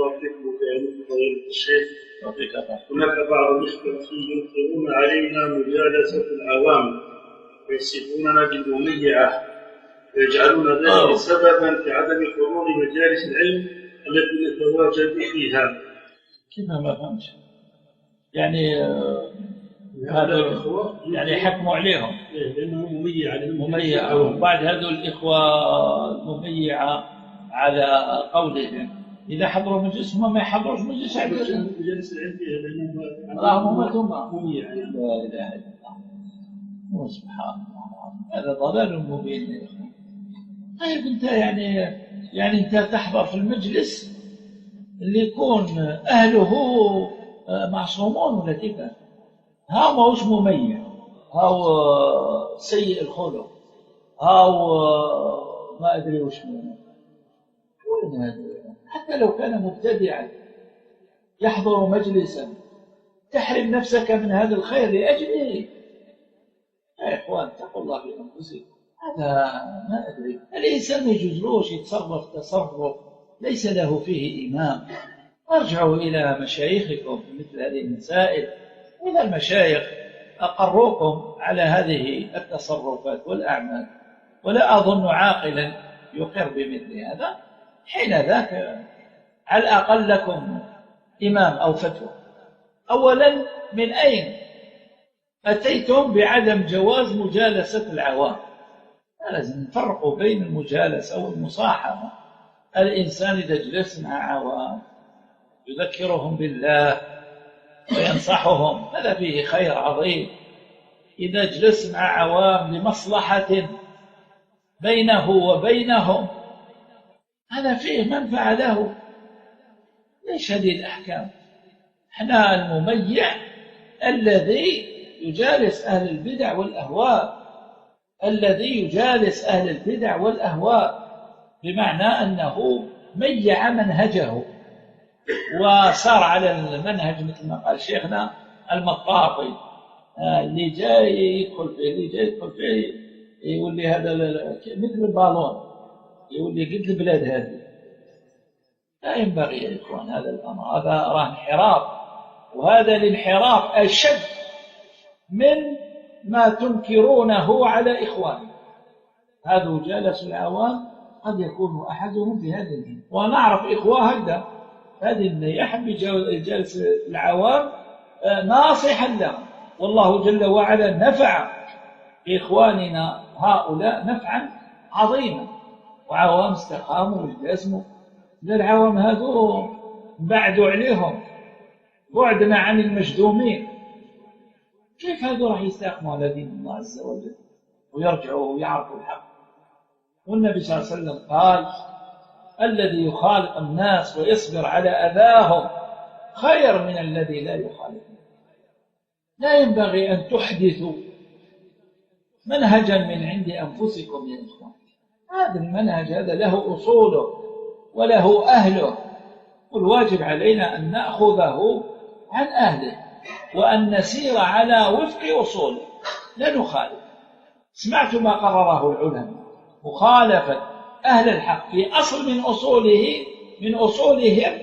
الله فيكم وفي فضيلة الشيخ. هناك بعض الإخوة ينكرون علينا مجالسة العوام ويصفوننا بالمميعة ويجعلون ذلك سببا في عدم حضور مجالس العلم التي نتواجد فيها. كيف ما فهمت؟ يعني هذا يعني حكموا عليهم لأنه مميع وبعد هذول الإخوة المميعة على قولهم إذا حضروا مجلسهم ما يحضروش مجلس عندهم. مجالس العلم اللهم مميع. لا إله إلا الله سبحان الله، هذا ضلال مبين يا أخي. طيب أنت يعني أنت تحضر في المجلس اللي يكون أهله معصومون ولا كيف؟ ها ما هوش مميع، هاو سيء الخلق، هاو ما أدري وش وين هذا؟ حتى لو كان مبتدعا يحضر مجلسا تحرم نفسك من هذا الخير لأجله. يا إخوان اتقوا الله في أنفسكم. هذا ما أدري، الإنسان ما يجوزلوش يتصرف تصرف ليس له فيه إمام. ارجعوا إلى مشايخكم في مثل هذه المسائل، إذا المشايخ أقروكم على هذه التصرفات والأعمال، ولا أظن عاقلا يقر بمثل هذا، حين ذاك على الأقل لكم إمام أو فتوى. أولا من أين أتيتم بعدم جواز مجالسة العوام؟ لازم نفرق بين المجالسة والمصاحبة. الإنسان إذا جلس مع عوام يذكرهم بالله وينصحهم هذا فيه خير عظيم. إذا جلس مع عوام لمصلحة بينه وبينهم هذا فيه منفعة له. ليش هذه الأحكام؟ احنا المميع الذي يجالس أهل البدع والأهواء، الذي يجالس أهل البدع والأهواء بمعنى أنه ميع منهجه وصار على المنهج مثل ما قال شيخنا المطاطي، اللي جاي يدخل فيه اللي جاي يدخل فيه يولي هذا مثل البالون يولي قد البلاد هذه. لا ينبغي يا إخوان هذا الأمر، هذا راه انحراف، وهذا الانحراف أشد من ما تنكرونه على إخوانكم. هذا جالس العوام قد يكون أحدهم في هذا الدين، ونعرف إخوة هكذا هذه اللي يحب يجالس العوام ناصحا لهم، والله جل وعلا نفع إخواننا هؤلاء نفعا عظيما، وعوام استقاموا والتزموا. العوام هذو بعدوا عليهم بعدنا عن المجذومين، كيف هذو راح يستقيموا على دين الله عز وجل ويرجعوا ويعرفوا الحق؟ والنبي صلى الله عليه وسلم قال الذي يخالط الناس ويصبر على أذاهم خير من الذي لا يخالط. لا ينبغي أن تحدثوا منهجا من عند أنفسكم يا إخوان. هذا المنهج هذا له أصوله وله أهله، والواجب علينا أن نأخذه عن أهله وأن نسير على وفق أصوله لا نخالف. سمعت ما قرره العلماء، مخالفة أهل الحق في أصل من أصولهم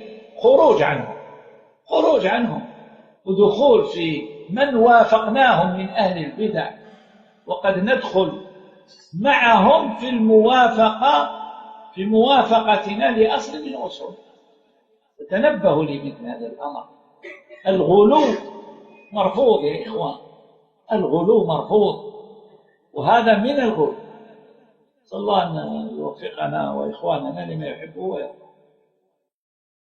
خروج عنهم ودخول في من وافقناهم من أهل البدع، وقد ندخل معهم في موافقتنا لأصل من أصول. تنبهوا لمثل هذا الأمر. الغلو مرفوض يا إخوان، الغلو مرفوض، وهذا من الغلو. صلى الله أن يوفقنا وإخواننا لما يحبه ويرضى.